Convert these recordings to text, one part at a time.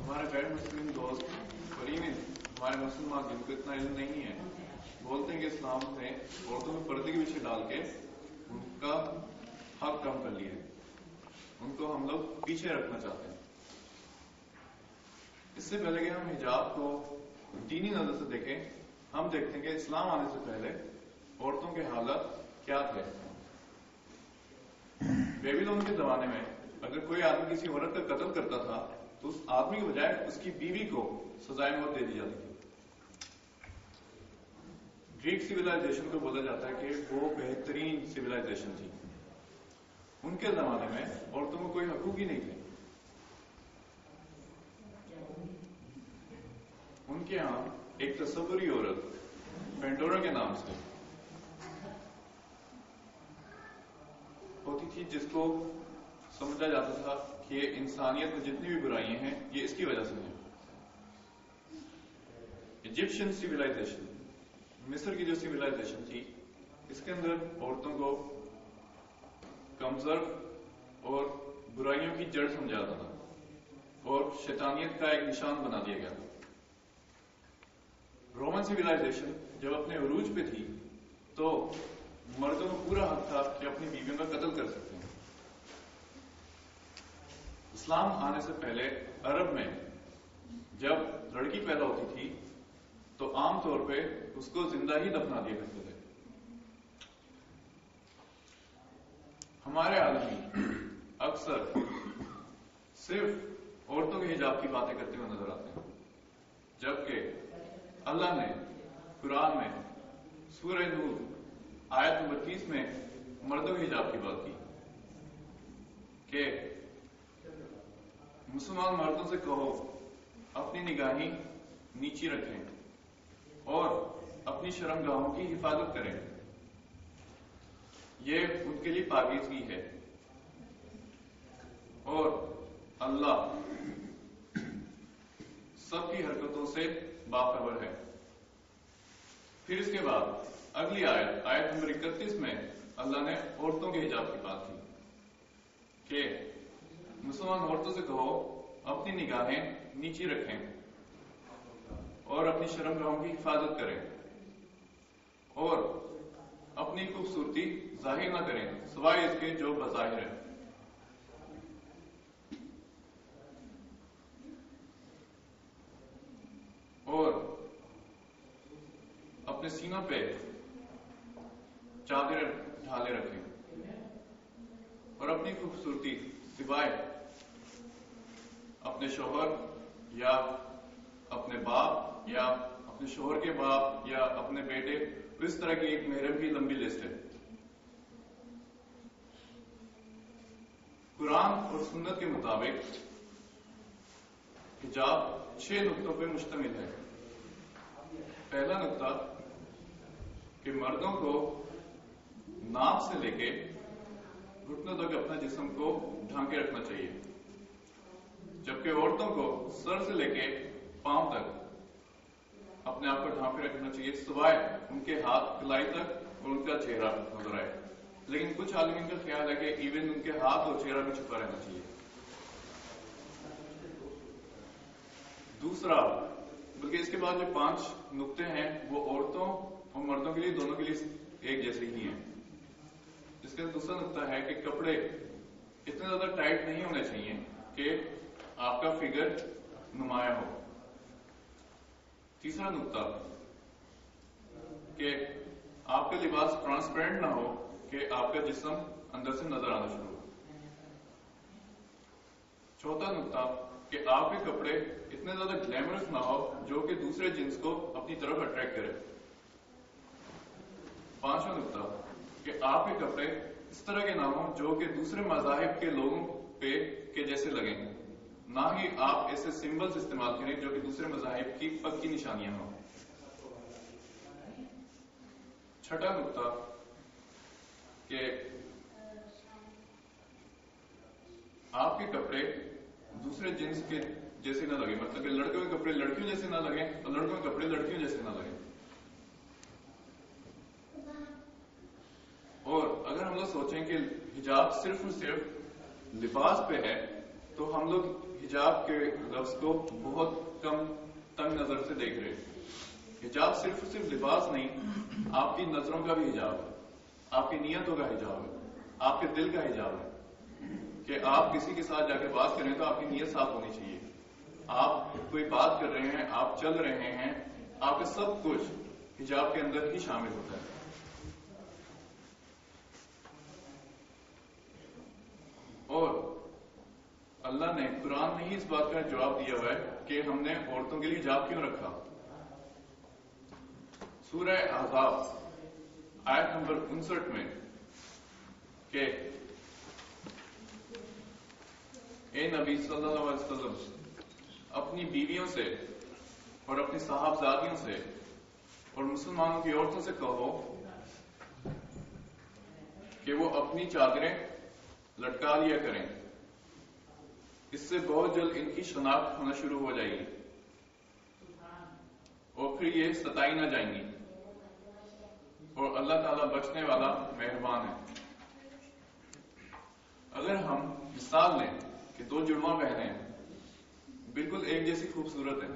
ہمارے غیر مسلم دوست ہمارے مسلمان جن کو اتنا علم نہیں ہے بولتے ہیں کہ اسلام نے عورتوں میں پردے کے پیچھے ڈال کے ان کا حق کم کر لیا ہے، ان کو ہم لوگ پیچھے رکھنا چاہتے ہیں۔ اس سے پہلے کہ ہم حجاب کو دینی نظر سے دیکھیں، ہم دیکھتے ہیں کہ اسلام آنے سے پہلے عورتوں کے حالات کیا تھے۔ بیبیلون کے زمانے میں اگر کوئی آدمی کسی عورت کا قتل کرتا تھا تو اس آدمی کے بجائے اس کی بیوی کو سزائے موت دے دی جاتی تھی۔ گریک سویلائزیشن کو بولا جاتا ہے کہ وہ بہترین سویلائزیشن تھی۔ ان کے زمانے میں عورتوں کو کوئی حقوق ہی نہیں تھے۔ ان کے ہاں ایک تصوری عورت پینڈورا کے نام سے ہوتی تھی، جس کو سمجھا جاتا تھا کہ انسانیت میں جتنی بھی برائیاں ہیں یہ اس کی وجہ سے ہیں۔ ایجپشن سویلائزیشن، مصر کی جو سویلائزیشن تھی، اس کے اندر عورتوں کو کمزور اور برائیوں کی جڑ سمجھا جاتا تھا اور شیطانیت کا ایک نشان بنا دیا گیا تھا۔ رومن سویلائزیشن جب اپنے عروج پہ تھی تو مردوں کو پورا حق تھا کہ اپنی بیویوں کا قتل کر سکتے ہیں۔ اسلام آنے سے پہلے عرب میں جب لڑکی پیدا ہوتی تھی تو عام طور پہ اس کو زندہ ہی دفنا دیا کرتے تھے۔ ہمارے عالمی اکثر صرف عورتوں کے حجاب کی باتیں کرتے ہوئے نظر آتے ہیں، جبکہ اللہ نے قرآن میں سورہ نور آیت نمبر 30 میں مردوں کے حجاب کی بات کی کہ مسلمان مردوں سے کہو اپنی نگاہیں نیچی رکھیں اور اپنی شرمگاہوں کی حفاظت کریں، یہ ان کے لیے پاکیزگی ہے اور اللہ سب کی حرکتوں سے باخبر ہے۔ پھر اس کے بعد اگلی آیت نمبر 31 میں اللہ نے عورتوں کے حجاب کی بات کی کہ مسلمان عورتوں سے کہو اپنی نگاہیں نیچی رکھیں اور اپنی شرمگاہوں کی حفاظت کریں اور اپنی خوبصورتی ظاہر نہ کریں سوائے اس کے جو بظاہر ہے۔ اور اپنے سینوں پہ چادر ڈھالے رکھیں اور اپنی خوبصورتی سوائے اپنے شوہر یا اپنے باپ یا اپنے شوہر کے باپ یا اپنے بیٹے، اس طرح کی ایک محرم کی لمبی لسٹ ہے۔ قرآن اور سنت کے مطابق حجاب 6 نقطوں پہ مشتمل ہے۔ پہلا نقطہ کہ مردوں کو ناک سے لے کے گھٹنوں تک اپنا جسم کو ڈھانکے رکھنا چاہیے، جبکہ عورتوں کو سر سے لے کے پاؤں تک اپنے آپ کو ڈھانپے رکھنا چاہیے سوائے ان کے ہاتھ کلائی تک اور ان کا چہرہ نظر آئے۔ لیکن کچھ عالمین کا خیال ہے کہ ایون ان کے ہاتھ اور چہرہ بھی چھپا رہنا چاہیے۔ دوسرا، بلکہ اس کے بعد جو 5 نقطے ہیں وہ عورتوں اور مردوں کے لیے دونوں کے لیے ایک جیسے ہی ہیں۔ اس کا دوسرا نقطہ ہے کہ کپڑے اتنے زیادہ ٹائٹ نہیں ہونے چاہیے کہ آپ کا فگر نمایاں ہو۔ تیسرا نقطہ کہ آپ کا لباس ٹرانسپیرنٹ نہ ہو کہ آپ کا جسم اندر سے نظر آنا شروع ہو۔ چوتھا نقطہ کہ آپ کے کپڑے اتنے زیادہ گلیمرس نہ ہو جو کہ دوسرے جنس کو اپنی طرف اٹریکٹ کرے۔ پانچواں نقطہ کہ آپ کے کپڑے اس طرح کے نہ ہوں جو کہ دوسرے مذاہب کے لوگوں پہ کے جیسے لگیں، نہ ہی آپ ایسے سمبلز استعمال کریں جو کہ دوسرے مذاہب کی پکی نشانیاں ہوں۔ چھٹا نقطہ کہ آپ کے کپڑے دوسرے جنس کے جیسے نہ لگیں، مطلب کہ لڑکوں کے کپڑے لڑکیوں جیسے نہ لگیں اور لڑکوں کے کپڑے لڑکیوں جیسے نہ لگیں۔ اور اگر ہم لوگ سوچیں کہ حجاب صرف اور صرف لباس پہ ہے تو ہم لوگ حجاب کے لفظ کو بہت کم تنگ نظر سے دیکھ رہے ہیں. حجاب صرف لباس نہیں، آپ کی نظروں کا بھی حجاب ہے، آپ کی نیتوں کا حجاب ہے، آپ کے دل کا حجاب ہے. کہ آپ کسی کے ساتھ جا کے بات کریں تو آپ کی نیت صاف ہونی چاہیے. آپ کوئی بات کر رہے ہیں، آپ چل رہے ہیں، آپ کا سب کچھ حجاب کے اندر ہی شامل ہوتا ہے. اور اللہ نے قرآن میں ہی اس بات کا جواب دیا ہوا ہے کہ ہم نے عورتوں کے لیے حجاب کیوں رکھا. سورہ احزاب آیت نمبر 59 میں کہ اے نبی صلی اللہ علیہ وسلم اپنی بیویوں سے اور اپنی صاحبزادیوں سے اور مسلمانوں کی عورتوں سے کہو کہ وہ اپنی چادریں لٹکا لیا کریں، اس سے بہت جلد ان کی شناخت ہونا شروع ہو جائے گی اور پھر یہ ستائی نہ جائیں گی، اور اللہ تعالیٰ بخشنے والا مہربان ہے. اگر ہم مثال لیں کہ دو جڑواں بہنیں بالکل ایک جیسی خوبصورت ہیں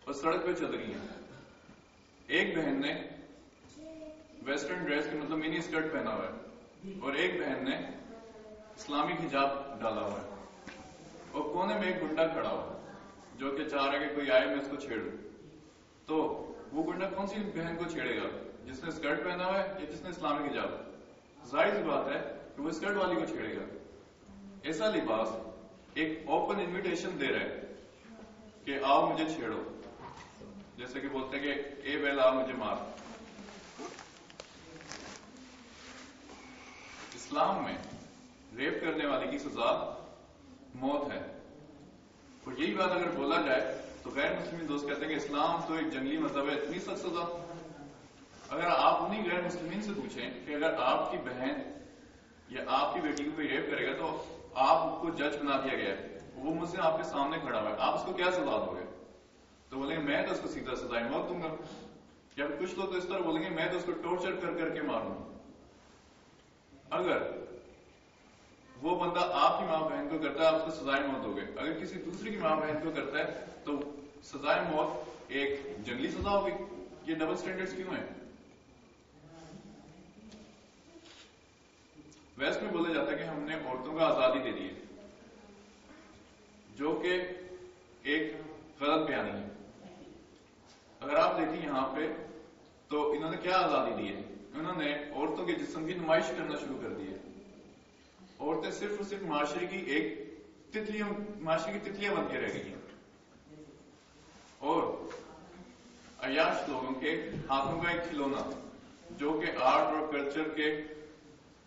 اور سڑک پہ چل رہی ہیں. ایک بہن نے ویسٹرن ڈریس کے مطلب منی اسکرٹ پہنا ہوا ہے اور ایک بہن نے اسلامک حجاب ڈالا ہوا ہے، اور کونے میں ایک گنڈا کھڑا ہوا ہے جو کہ چاہ رہا ہے کہ کوئی آئے میں اس کو چھیڑوں. تو وہ گنڈا کون سی بہن کو چھیڑے گا، جس نے اسکرٹ پہنا ہوا ہے یا جس نے اسلامک حجاب؟ ظاہر سی بات ہے کہ وہ اسکرٹ والی کو چھیڑے گا. ایسا لباس ایک اوپن انویٹیشن دے رہا ہے کہ آؤ مجھے چھیڑو، جیسے کہ بولتے ہیں کہ اے بیل آ مجھے مار. اسلام میں ریپ کرنے والے کی سزا موت ہے. اور یہی بات اگر بولا جائے تو غیر مسلم دوست کہتے ہیں کہ اسلام تو ایک جنگلی مذہب ہے، اتنی سخت سزا. اگر آپ انہیں غیر مسلمین سے پوچھیں کہ اگر آپ کی بہن یا آپ کی بیٹی کو کوئی ریپ کرے گا تو آپ کو جج بنا دیا گیا ہے، وہ مجھ سے آپ کے سامنے کھڑا ہوا ہے، آپ اس کو کیا سزا دو گے؟ تو بولیں گے میں تو اس کو سیدھا سزائے موت دوں گا. یا کچھ لوگ تو اس طرح بولیں گے میں تو اس کو ٹارچر کر کر کے ماروں گا. اگر وہ بندہ آپ کی ماں بہن کو کرتا ہے آپ اس کو سزائے موت دو گے، اگر کسی دوسری کی ماں بہن کو کرتا ہے تو سزائے موت ایک جنگلی سزا ہوگی. یہ ڈبل سٹینڈرڈز کیوں ہیں؟ ویسٹ میں بولا جاتا ہے کہ ہم نے عورتوں کو آزادی دے دی ہے، جو کہ ایک غلط بیانی ہے. اگر آپ دیکھیں یہاں پہ تو انہوں نے کیا آزادی دی ہے؟ انہوں نے عورتوں کے جسم کی نمائش کرنا شروع کر دی ہے. عورتیں صرف اور صرف معاشرے کی تتلیاں بن کے رہ گئی ہیں، اور عیاش لوگوں کے ہاتھوں کا ایک کھلونا جو کہ آرٹ اور کلچر کے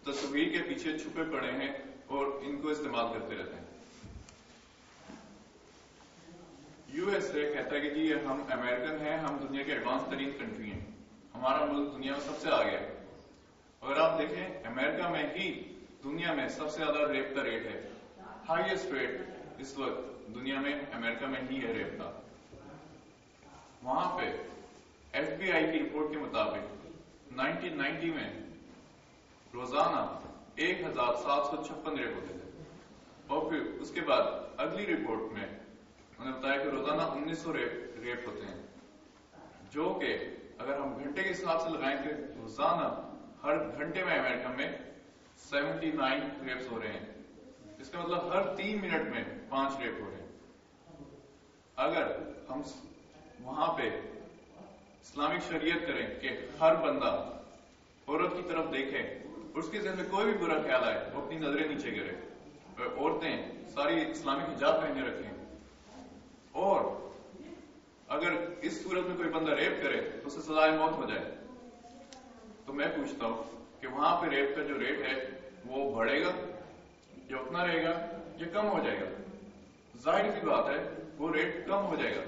تصویر کے پیچھے چھپے پڑے ہیں اور ان کو استعمال کرتے رہتے ہیں. یو ایس اے کہتا ہے کہ جی ہم امریکن ہیں، ہم دنیا کے ایڈوانس ترین کنٹری ہیں، ہمارا ملک دنیا میں سب سے آگے ہے. اگر آپ دیکھیں امریکہ میں ہی دنیا میں سب سے زیادہ ریپ کا ریٹ ہے. ہائیسٹ ریٹ اس وقت دنیا میں امریکہ میں ہی ہے ریپ کا. وہاں پہ ایف بی آئی کی رپورٹ کے مطابق 1990 میں روزانہ 1756 ریپ ہوتے تھے، اور پھر اس کے بعد اگلی رپورٹ میں انہوں نے بتایا کہ روزانہ 1900 ریپ ہوتے ہیں، جو کہ اگر ہم گھنٹے کے حساب سے لگائیں کہ روزانہ ہر گھنٹے میں امریکہ میں 79 ریپس ہو رہے ہیں. اس کا مطلب ہر 3 منٹ میں 5 ریپ ہو رہے ہیں. اگر ہم وہاں پہ اسلامک شریعت کریں کہ ہر بندہ عورت کی طرف دیکھے، اس کے ذہن میں کوئی بھی برا خیال آئے وہ اپنی نظریں نیچے کرے، عورتیں ساری اسلامک حجاب پہنے رکھیں، اور اگر اس صورت میں کوئی بندہ ریپ کرے تو اسے سزائے موت ہو جائے، تو میں پوچھتا ہوں کہ وہاں پہ ریپ کا جو ریٹ ہے وہ بڑھے گا یا اتنا رہے گا یا کم ہو جائے گا؟ ظاہر سی بات ہے وہ ریٹ کم ہو جائے گا.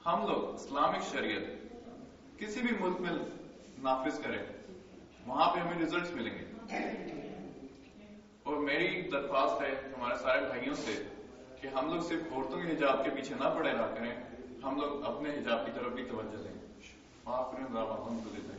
ہم لوگ اسلامک شریعت کسی بھی ملک میں نافذ کریں، وہاں پہ ہمیں ریزلٹس ملیں گے. اور میری درخواست ہے ہمارے سارے بھائیوں سے کہ ہم لوگ صرف عورتوں کے حجاب کے پیچھے نہ پڑے رہا کریں، ہم لوگ اپنے حجاب کی طرف بھی توجہ دیں. معاف کریں، الحمد للہ.